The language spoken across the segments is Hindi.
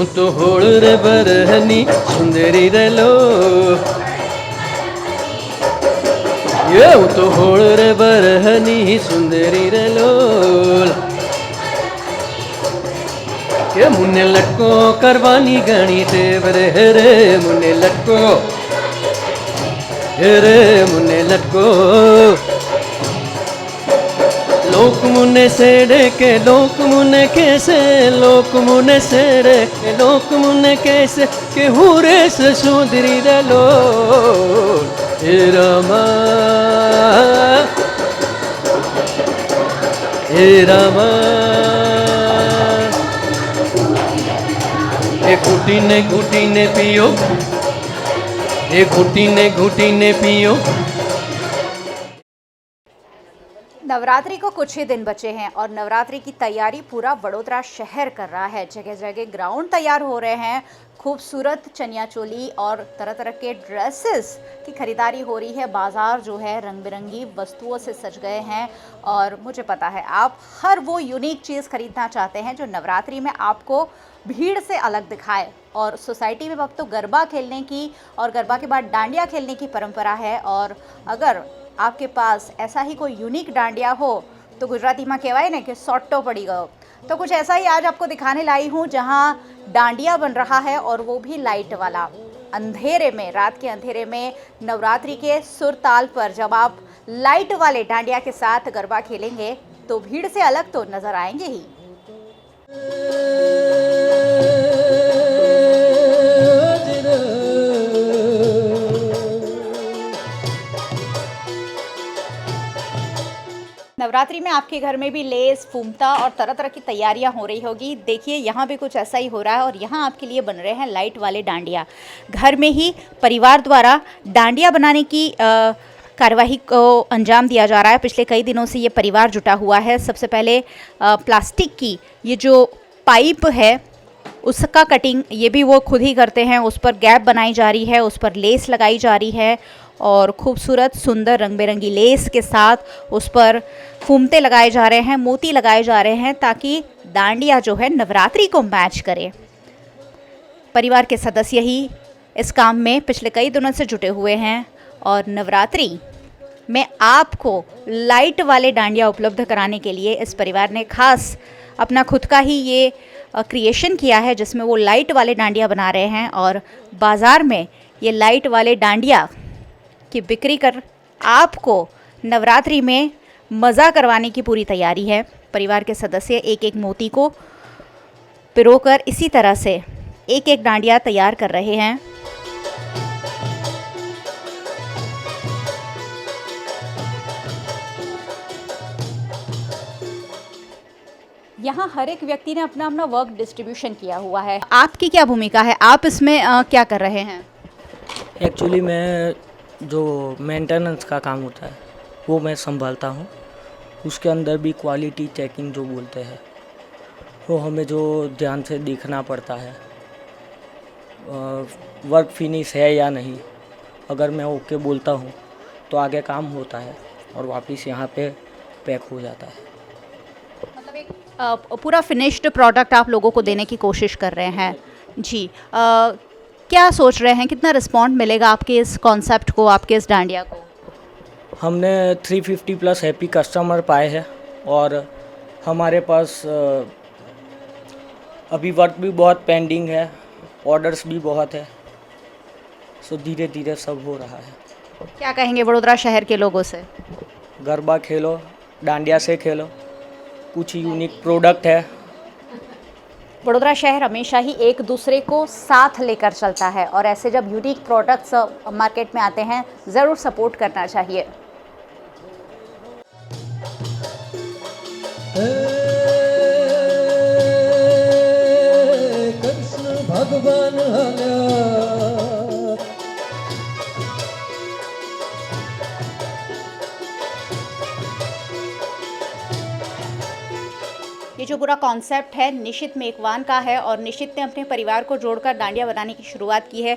तो होड़ रे बरहनी सुंदरी रे लो, ये तो होड़ रे बरहनी सुंदरी रे लोल, ये मुन्ने लटको करवानी गणी टेव रे मुन्ने लटको रे मुन्ने लटको, लोक मुन्ने सेड़े के लोक मुन्ने कैसे, लोक मुन्ने सेड़े के लोक मुन्ने कैसे के हुरे से सुंदरी रे लोल, हे रामा हे रामा, एक घुटी ने पियो, एक घुटी ने पियो। नवरात्रि को कुछ ही दिन बचे हैं और नवरात्रि की तैयारी पूरा वडोदरा शहर कर रहा है। जगह जगह ग्राउंड तैयार हो रहे हैं, खूबसूरत चनिया चोली और तरह तरह के ड्रेसेस की खरीदारी हो रही है। बाज़ार जो है रंग बिरंगी वस्तुओं से सज गए हैं और मुझे पता है आप हर वो यूनिक चीज़ खरीदना चाहते हैं जो नवरात्रि में आपको भीड़ से अलग दिखाए। और सोसाइटी में अब तो गरबा खेलने की और गरबा के बाद डांडिया खेलने की परंपरा है, और अगर आपके पास ऐसा ही कोई यूनिक डांडिया हो तो गुजराती में कहवाय ने कि सोट्टो पड़ी गयो। तो कुछ ऐसा ही आज आपको दिखाने लाई हूँ जहाँ डांडिया बन रहा है और वो भी लाइट वाला, अंधेरे में, रात के अंधेरे में नवरात्रि के सुर ताल पर जब आप लाइट वाले डांडिया के साथ गरबा खेलेंगे तो भीड़ से अलग तो नज़र आएंगे ही। नवरात्रि में आपके घर में भी लेस, फूमता और तरह तरह की तैयारियां हो रही होगी। देखिए यहाँ भी कुछ ऐसा ही हो रहा है और यहाँ आपके लिए बन रहे हैं लाइट वाले डांडिया। घर में ही परिवार द्वारा डांडिया बनाने की कार्यवाही को अंजाम दिया जा रहा है। पिछले कई दिनों से ये परिवार जुटा हुआ है। सबसे पहले प्लास्टिक की ये जो पाइप है उसका कटिंग ये भी वो खुद ही करते हैं, उस पर गैप बनाई जा रही है, उस पर लेस लगाई जा रही है और खूबसूरत सुंदर रंग बिरंगी लेस के साथ उस पर फूमते लगाए जा रहे हैं, मोती लगाए जा रहे हैं ताकि डांडिया जो है नवरात्रि को मैच करे। परिवार के सदस्य ही इस काम में पिछले कई दिनों से जुटे हुए हैं और नवरात्रि में आपको लाइट वाले डांडिया उपलब्ध कराने के लिए इस परिवार ने खास अपना खुद का ही ये क्रिएशन किया है जिसमें वो लाइट वाले डांडिया बना रहे हैं और बाज़ार में ये लाइट वाले डांडिया की बिक्री कर आपको नवरात्रि में मज़ा करवाने की पूरी तैयारी है। परिवार के सदस्य एक एक मोती को पिरोकर इसी तरह से एक एक डांडिया तैयार कर रहे हैं। यहाँ हर एक व्यक्ति ने अपना अपना वर्क डिस्ट्रीब्यूशन किया हुआ है। आपकी क्या भूमिका है, आप इसमें क्या कर रहे हैं? एक्चुअली मैं जो मेंटेनेंस का काम होता है वो मैं संभालता हूँ। उसके अंदर भी क्वालिटी चेकिंग जो बोलते हैं वो हमें जो ध्यान से देखना पड़ता है, वर्क फिनिश है या नहीं। अगर मैं ओके बोलता हूँ तो आगे काम होता है और वापस यहाँ पे पैक हो जाता है। मतलब एक पूरा फिनिश्ड प्रोडक्ट आप लोगों को देने की कोशिश कर रहे हैं जी। क्या सोच रहे हैं, कितना रिस्पॉन्ड मिलेगा आपके इस कॉन्सेप्ट को, आपके इस डांडिया को? हमने 350 प्लस हैप्पी कस्टमर पाए हैं और हमारे पास अभी वर्क भी बहुत पेंडिंग है, ऑर्डर्स भी बहुत है। सो धीरे धीरे सब हो रहा है। क्या कहेंगे वडोदरा शहर के लोगों से? गरबा खेलो, डांडिया से खेलो, कुछ यूनिक प्रोडक्ट है। वडोदरा शहर हमेशा ही एक दूसरे को साथ लेकर चलता है और ऐसे जब यूनिक प्रोडक्ट्स मार्केट में आते हैं ज़रूर सपोर्ट करना चाहिए। भगवान ये जो पूरा कॉन्सेप्ट है निशित मेकवान का है और निशित ने अपने परिवार को जोड़कर डांडिया बनाने की शुरुआत की है।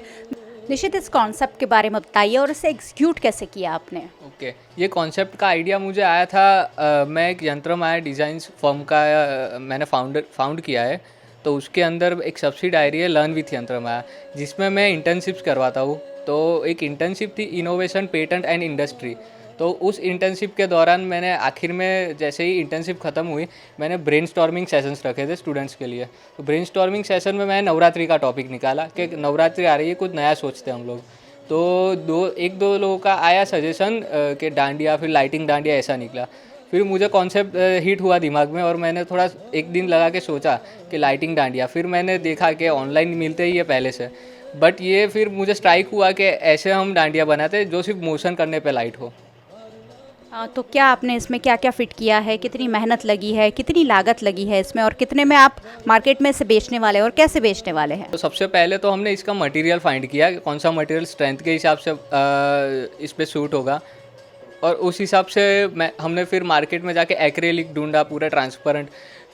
निशित, इस कॉन्सेप्ट के बारे में बताइए और इसे एग्जीक्यूट कैसे किया आपने? ओके, ये कॉन्सेप्ट का आइडिया मुझे आया था, मैं एक यंत्रमाया डिज़ाइंस फर्म का मैंने फाउंड किया है। तो उसके अंदर एक सब्सिडी आ रही है लर्न विथ यंत्रमाया, जिसमें मैं इंटर्नशिप्स करवाता हूँ। तो एक इंटर्नशिप थी इनोवेशन पेटेंट एंड इंडस्ट्री। तो उस इंटर्नशिप के दौरान मैंने आखिर में जैसे ही इंटर्नशिप ख़त्म हुई, मैंने ब्रेनस्टॉर्मिंग सेशंस रखे थे स्टूडेंट्स के लिए। तो ब्रेनस्टॉर्मिंग सेशन में मैंने नवरात्रि का टॉपिक निकाला कि नवरात्रि आ रही है, कुछ नया सोचते हैं हम लोग। तो एक दो लोगों का आया सजेशन कि डांडिया, फिर लाइटिंग डांडिया ऐसा निकला। फिर मुझे कॉन्सेप्ट हिट हुआ दिमाग में और मैंने थोड़ा एक दिन लगा के सोचा कि लाइटिंग डांडिया। फिर मैंने देखा कि ऑनलाइन मिलते ही है पहले से, बट ये फिर मुझे स्ट्राइक हुआ कि ऐसे हम डांडिया बनाते जो सिर्फ मोशन करने पे लाइट हो। तो क्या आपने इसमें क्या क्या फिट किया है, कितनी मेहनत लगी है, कितनी लागत लगी है इसमें, और कितने में आप मार्केट में इसे बेचने वाले हैं और कैसे बेचने वाले हैं? तो सबसे पहले तो हमने इसका मटेरियल फाइंड किया कि कौन सा मटेरियल स्ट्रेंथ के हिसाब से इस पे सूट होगा, और उस हिसाब से हमने फिर मार्केट में जाके एक्रेलिक ढूंढा पूरा ट्रांसपेरेंट।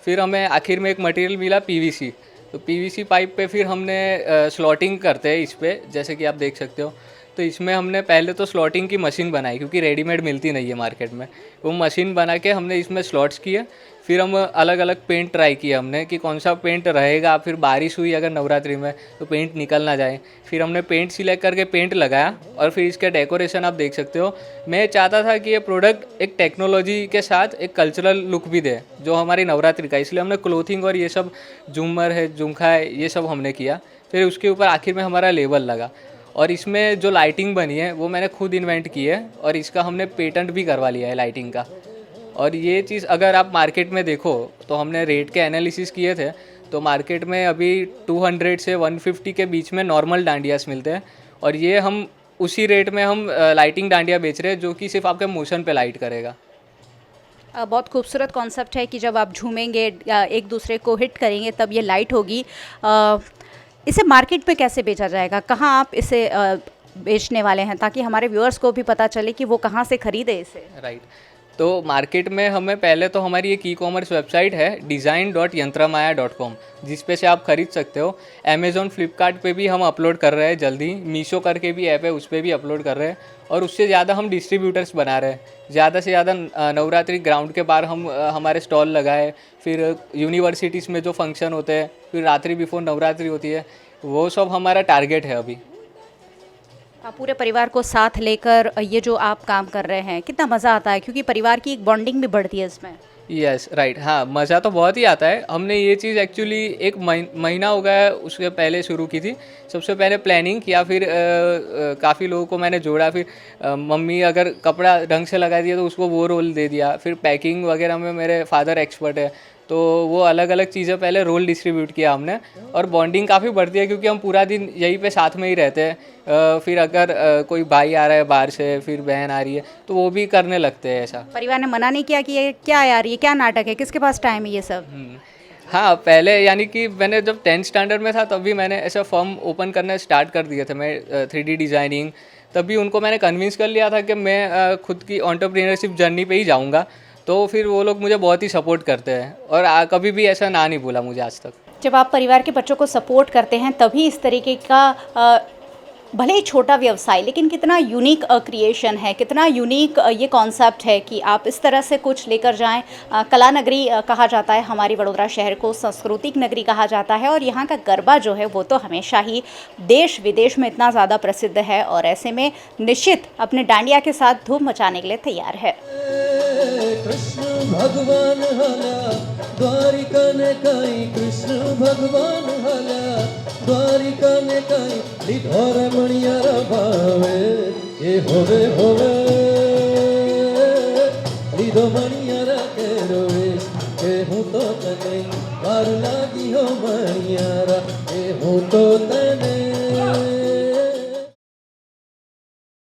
फिर हमें आखिर में एक मटेरियल मिला पीवीसी। तो पीवीसी पाइप पे फिर हमने स्लॉटिंग करते हैं इस पे, जैसे कि आप देख सकते हो। तो इसमें हमने पहले तो स्लॉटिंग की मशीन बनाई, क्योंकि रेडीमेड मिलती नहीं है मार्केट में। वो मशीन बना के हमने इसमें स्लॉट्स किए। फिर हम अलग अलग पेंट ट्राई किया हमने कि कौन सा पेंट रहेगा। फिर बारिश हुई अगर नवरात्रि में तो पेंट निकल ना जाए। फिर हमने पेंट सिलेक्ट करके पेंट लगाया, और फिर इसका डेकोरेशन आप देख सकते हो। मैं चाहता था कि ये प्रोडक्ट एक टेक्नोलॉजी के साथ एक कल्चरल लुक भी दे जो हमारी नवरात्रि का, इसलिए हमने क्लोथिंग और ये सब झूमर है, झुमका है, ये सब हमने किया। फिर उसके ऊपर आखिर में हमारा लेबल लगा, और इसमें जो लाइटिंग बनी है वो मैंने खुद इन्वेंट की है, और इसका हमने पेटेंट भी करवा लिया है लाइटिंग का। और ये चीज़ अगर आप मार्केट में देखो तो हमने रेट के एनालिसिस किए थे, तो मार्केट में अभी 200 से 150 के बीच में नॉर्मल डांडियास मिलते हैं, और ये हम उसी रेट में हम लाइटिंग डांडिया बेच रहे हैं जो कि सिर्फ आपके मोशन पे लाइट करेगा। बहुत खूबसूरत कॉन्सेप्ट है कि जब आप झूमेंगे एक दूसरे को हिट करेंगे तब ये लाइट होगी। इसे मार्केट में कैसे बेचा जाएगा, कहाँ आप इसे बेचने वाले हैं, ताकि हमारे व्यूअर्स को भी पता चले कि वो कहाँ से खरीदे इसे? राइट। तो मार्केट में हमें पहले तो हमारी एक ई कॉमर्स वेबसाइट है design.yantramaya.com, जिस पे से आप खरीद सकते हो। अमेज़ॉन, फ्लिपकार्ट पे भी हम अपलोड कर रहे हैं जल्दी। मीशो करके भी ऐप है, उस पर भी अपलोड कर रहे हैं। और उससे ज़्यादा हम डिस्ट्रीब्यूटर्स बना रहे हैं। ज़्यादा से ज़्यादा नवरात्रि ग्राउंड के बाहर हम हमारे स्टॉल लगाए। फिर यूनिवर्सिटीज़ में जो फंक्शन होते हैं, फिर रात्रि बिफोर नवरात्रि होती है, वो सब हमारा टारगेट है अभी। आप पूरे परिवार को साथ लेकर ये जो आप काम कर रहे हैं, कितना मज़ा आता है, क्योंकि परिवार की एक बॉन्डिंग भी बढ़ती है इसमें। Yes, right. हाँ, मज़ा तो बहुत ही आता है। हमने ये चीज़ एक्चुअली एक महीना हो गया है उसके पहले शुरू की थी। सबसे पहले प्लानिंग किया, फिर काफ़ी लोगों को मैंने जोड़ा। फिर मम्मी अगर कपड़ा ढंग से लगा दिया तो उसको वो रोल दे दिया। फिर पैकिंग वगैरह में मेरे फादर एक्सपर्ट है, तो वो अलग अलग चीज़ें पहले रोल डिस्ट्रीब्यूट किया हमने। और बॉन्डिंग काफ़ी बढ़ती है क्योंकि हम पूरा दिन यहीं पे साथ में ही रहते हैं। फिर अगर कोई भाई आ रहा है बाहर से, फिर बहन आ रही है, तो वो भी करने लगते हैं ऐसा। परिवार ने मना नहीं किया कि ये क्या यार, ये क्या नाटक है, किसके पास टाइम है ये सब? हाँ, पहले यानी कि मैंने जब 10th स्टैंडर्ड में था तभी मैंने ऐसा फर्म ओपन करना स्टार्ट कर दिए थे मैं, 3D डिज़ाइनिंग। तभी उनको मैंने कन्विंस कर लिया था कि मैं खुद की एंटरप्रेन्योरशिप जर्नी पे ही जाऊँगा। तो फिर वो लोग मुझे बहुत ही सपोर्ट करते हैं, और कभी भी ऐसा ना नहीं बोला मुझे आज तक। जब आप परिवार के बच्चों को सपोर्ट करते हैं तभी इस तरीके का भले ही छोटा व्यवसाय, लेकिन कितना यूनिक क्रिएशन है, कितना यूनिक ये कॉन्सेप्ट है कि आप इस तरह से कुछ लेकर जाएं। कला नगरी कहा जाता है हमारी वडोदरा शहर को, सांस्कृतिक नगरी कहा जाता है, और यहाँ का गरबा जो है वो तो हमेशा ही देश विदेश में इतना ज़्यादा प्रसिद्ध है, और ऐसे में निश्चित अपने डांडिया के साथ धूम मचाने के लिए तैयार है। कृष्ण भगवान हला द्वारिका ने काई, कृष्ण भगवान हला द्वारिका ने काई, लिधोर मणियार भावे ये होवे होवे, लिधो मणियार के रोवेश के हूँ तो तने वार लागी हो मणियारा, ये हूँ तो